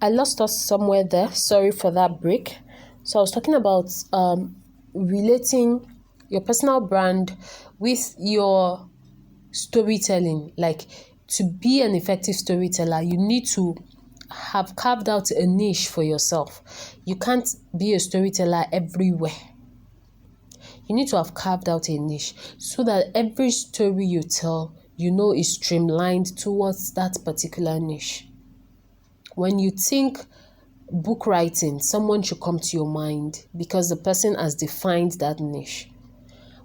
I lost us somewhere there. Sorry for that break. So I was talking about relating your personal brand with your storytelling. Like, to be an effective storyteller, you need to have carved out a niche for yourself. You can't be a storyteller everywhere. You need to have carved out a niche so that every story you tell, is streamlined towards that particular niche. When you think book writing, someone should come to your mind because the person has defined that niche.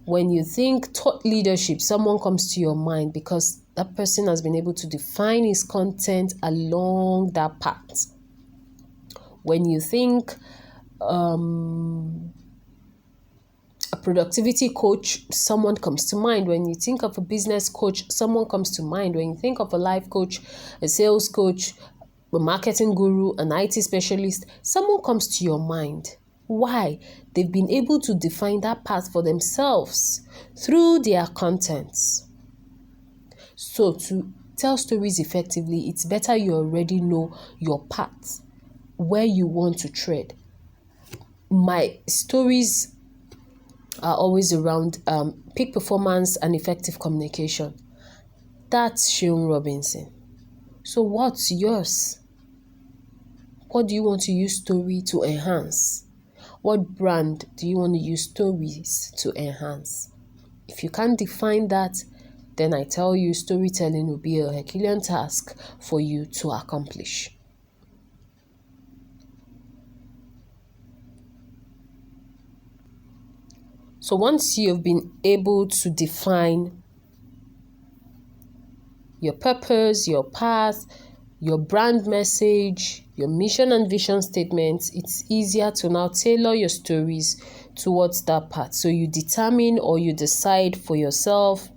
When you think thought leadership, someone comes to your mind because that person has been able to define his content along that path. When you think a productivity coach, someone comes to mind. When you think of a business coach, someone comes to mind. When you think of a life coach, a sales coach, a marketing guru, an IT specialist, someone comes to your mind. Why? They've been able to define that path for themselves through their contents. So to tell stories effectively, it's better you already know your path, where you want to tread. My stories are always around peak performance and effective communication. That's Ekorhi-Robinson. So what's yours? What do you want to use story to enhance? What brand do you want to use stories to enhance? If you can't define that, then I tell you storytelling will be a Herculean task for you to accomplish. So once you've been able to define your purpose, your path, your brand message, your mission and vision statements, it's easier to now tailor your stories towards that path. So you determine or you decide for yourself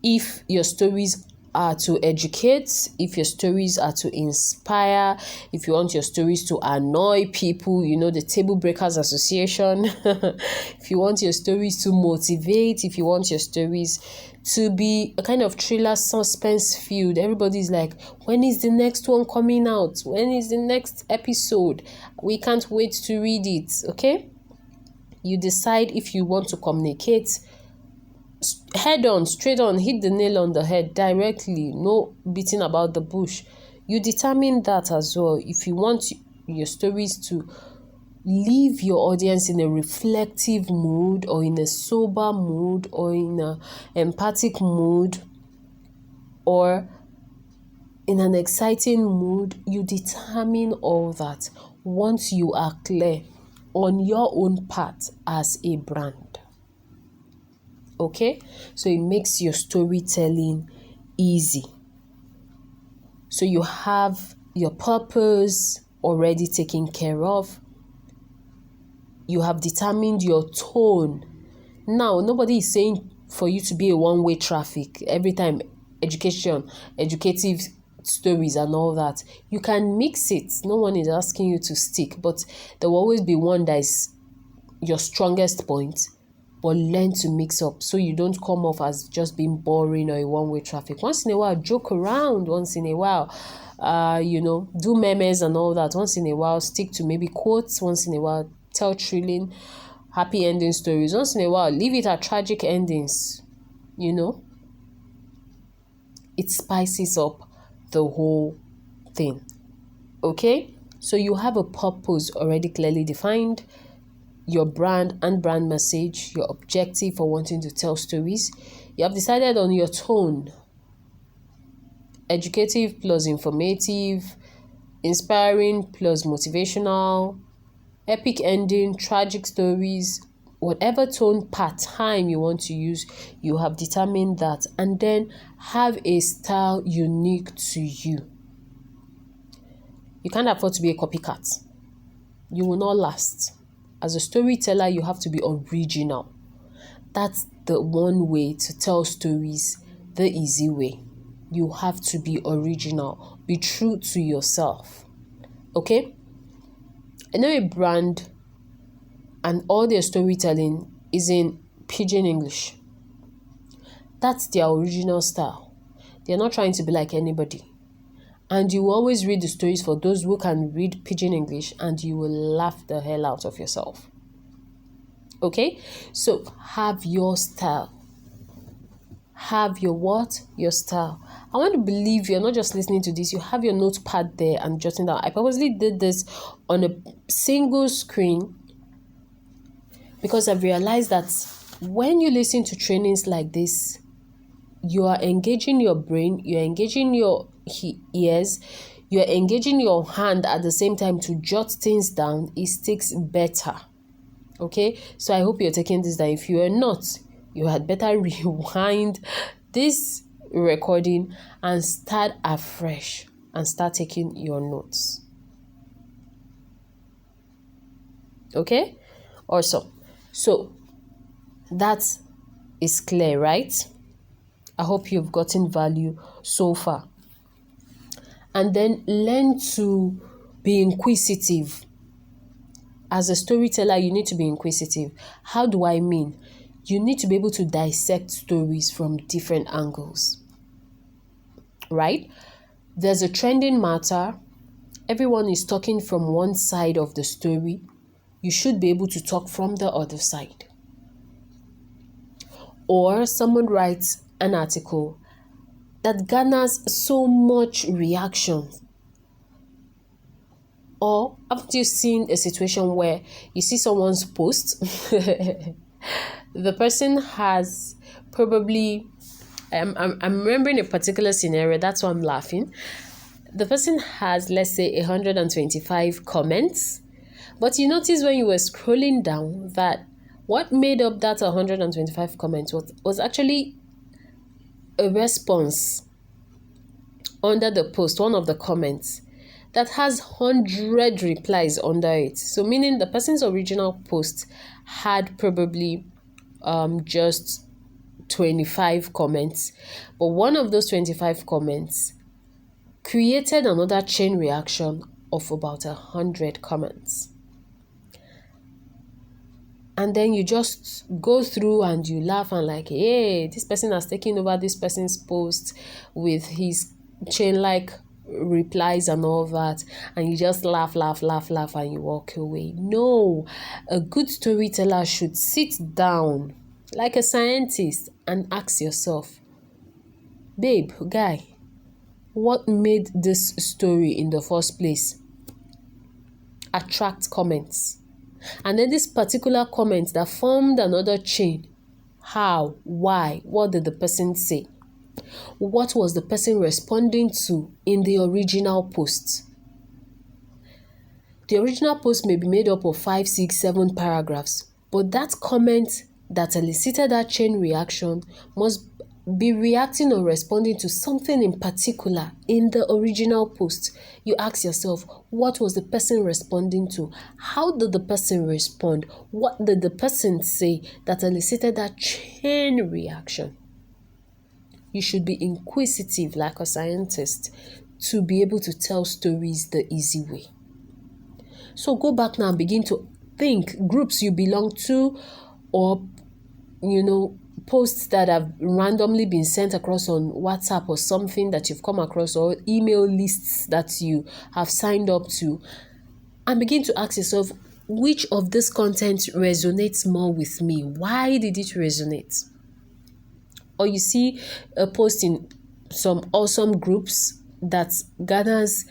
if your stories are to educate, if your stories are to inspire, if you want your stories to annoy people, the Table Breakers Association, if you want your stories to motivate, if you want your stories to be a kind of thriller suspense filled. Everybody's like, when is the next one coming out? When is the next episode? We can't wait to read it, okay? You decide if you want to communicate head on, straight on, hit the nail on the head directly, no beating about the bush. You determine that as well. If you want your stories to leave your audience in a reflective mood or in a sober mood or in an empathic mood or in an exciting mood, you determine all that once you are clear on your own path as a brand. Okay, so it makes your storytelling easy. So you have your purpose already taken care of. You have determined your tone. Now, nobody is saying for you to be a one-way traffic every time. Educative stories and all that. You can mix it. No one is asking you to stick, but there will always be one that is your strongest point. But learn to mix up so you don't come off as just being boring or a one-way traffic. Once in a while, joke around. Once in a while, do memes and all that. Once in a while, stick to maybe quotes. Once in a while, tell thrilling, happy ending stories. Once in a while, leave it at tragic endings. It spices up the whole thing. Okay? So you have a purpose already clearly defined. Your brand and brand message, your objective for wanting to tell stories. You have decided on your tone. Educative plus informative, inspiring plus motivational, epic ending, tragic stories, whatever tone pattern you want to use, you have determined that, and then have a style unique to you. You can't afford to be a copycat. You will not last. As a storyteller, you have to be original. That's the one way to tell stories, the easy way. You have to be original. Be true to yourself. Okay? I know a brand and all their storytelling is in pidgin English. That's their original style. They're not trying to be like anybody. And you will always read the stories for those who can read Pidgin English, and you will laugh the hell out of yourself. Okay? So have your style. Have your what? Your style. I want to believe you're not just listening to this. You have your notepad there and jotting down. I purposely did this on a single screen because I've realized that when you listen to trainings like this, you are engaging your brain, you're engaging your ears, you're engaging your hand at the same time to jot things down. It sticks better. Okay? So I hope you're taking this down. If you are not, you had better rewind this recording and start afresh and start taking your notes. Okay? Awesome. So that is clear, right? I hope you've gotten value so far. And then learn to be inquisitive. As a storyteller, you need to be inquisitive. How do I mean? You need to be able to dissect stories from different angles, right? There's a trending matter. Everyone is talking from one side of the story. You should be able to talk from the other side. Or someone writes an article that garners so much reaction. Or haven't you seen a situation where you see someone's post? The person has probably, I'm remembering a particular scenario, that's why I'm laughing. The person has, let's say, 125 comments, but you notice when you were scrolling down that what made up that 125 comments was actually a response under the post, one of the comments, that has 100 replies under it. So meaning the person's original post had probably just 25 comments, but one of those 25 comments created another chain reaction of about 100 comments. And then you just go through and you laugh and like, hey, this person has taken over this person's post with his chain-like replies and all that, and you just laugh and you walk away. No, a good storyteller should sit down like a scientist and ask yourself, babe, guy, what made this story in the first place attract comments? And then this particular comment that formed another chain, how, why, what did the person say? What was the person responding to in the original post? The original post may be made up of 5, 6, 7 paragraphs, but that comment that elicited that chain reaction must be reacting or responding to something in particular in the original post. You ask yourself, what was the person responding to? How did the person respond? What did the person say that elicited that chain reaction? You should be inquisitive like a scientist to be able to tell stories the easy way. So go back now and begin to think groups you belong to, or, posts that have randomly been sent across on WhatsApp or something that you've come across, or email lists that you have signed up to, and begin to ask yourself, which of this content resonates more with me? Why did it resonate? Or you see a post in some awesome groups that gathers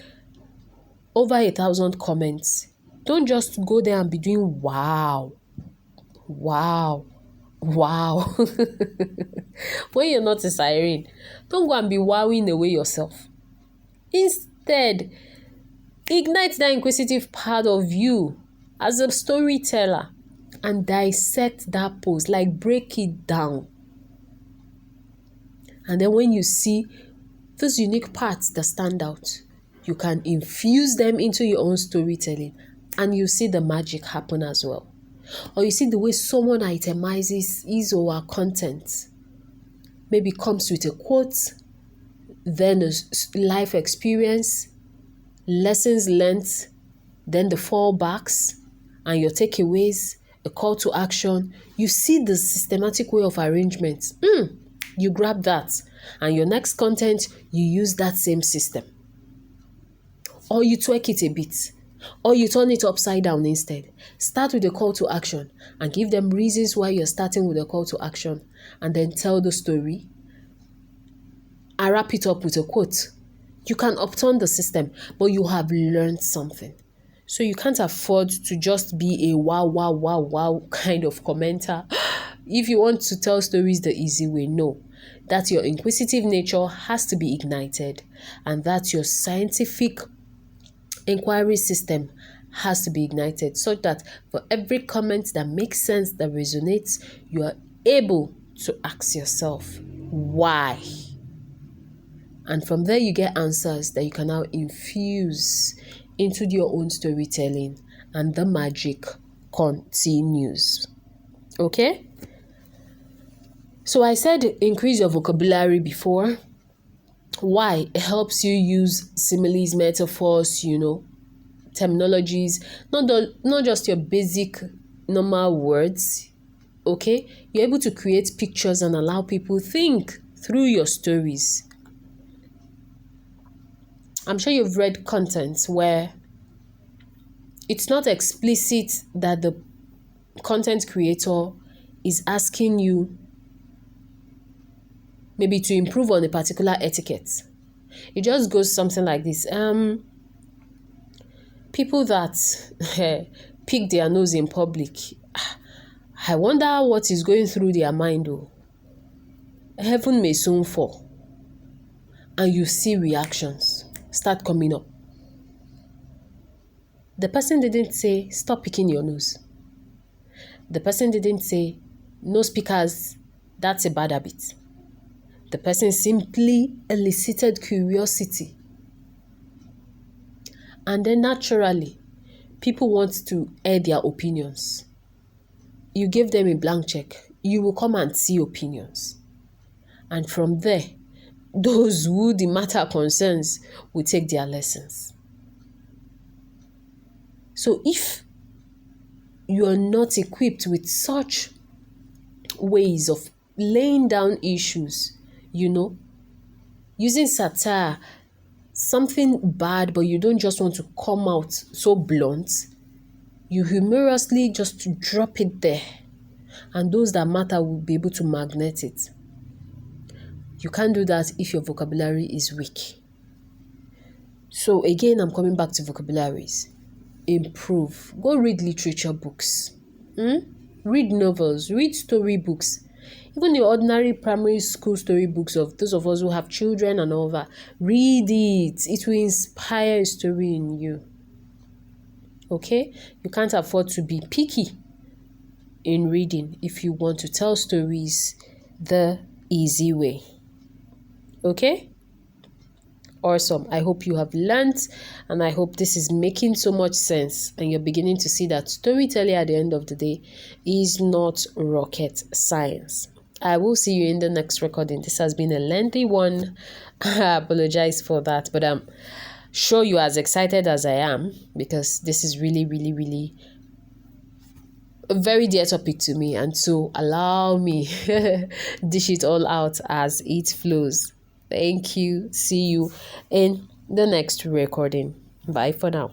over 1,000 comments. Don't just go there and be doing wow. When you're not a siren, don't go and be wowing away yourself. Instead, ignite that inquisitive part of you as a storyteller and dissect that post, like break it down. And then when you see those unique parts that stand out, you can infuse them into your own storytelling, and you see the magic happen as well. Or you see the way someone itemizes his or her content. Maybe comes with a quote, then a life experience, lessons learned, then the fallbacks and your takeaways, a call to action. You see the systematic way of arrangement. You grab that, and your next content, you use that same system. or you twerk it a bit, or you turn it upside down instead. Start with a call to action and give them reasons why you're starting with a call to action, and then tell the story and wrap it up with a quote. You can upturn the system, but you have learned something. So you can't afford to just be a wow, wow, wow, wow kind of commenter. If you want to tell stories the easy way, no. That your inquisitive nature has to be ignited, and that your scientific inquiry system has to be ignited, so that for every comment that makes sense, that resonates, you are able to ask yourself, why? And from there, you get answers that you can now infuse into your own storytelling, and the magic continues. Okay? So I said increase your vocabulary before. Why? It helps you use similes, metaphors, terminologies, not just your basic normal words. Okay? You're able to create pictures and allow people think through your stories. I'm sure you've read content where it's not explicit that the content creator is asking you maybe to improve on a particular etiquette. It just goes something like this. People that pick their nose in public, I wonder what is going through their mind. Oh, heaven may soon fall. And you see reactions start coming up. The person didn't say, stop picking your nose. The person didn't say, no speakers, that's a bad habit. The person simply elicited curiosity. And then naturally, people want to air their opinions. You give them a blank check, you will come and see opinions. And from there, those who the matter concerns will take their lessons. So if you are not equipped with such ways of laying down issues, using satire, something bad, but you don't just want to come out so blunt, you humorously just drop it there, and those that matter will be able to magnet it. You can't do that if your vocabulary is weak. So again, I'm coming back to vocabularies. Improve. Go read literature books. Read novels. Read storybooks. Even the ordinary primary school storybooks of those of us who have children and all that. Read it. It will inspire a story in you. Okay? You can't afford to be picky in reading if you want to tell stories the easy way. Okay? Awesome. I hope you have learned, and I hope this is making so much sense, and you're beginning to see that storytelling at the end of the day is not rocket science. I will see you in the next recording. This has been a lengthy one. I apologize for that, but I'm sure you're as excited as I am, because this is really, really, really a very dear topic to me, and so allow me dish it all out as it flows. Thank you. See you in the next recording. Bye for now.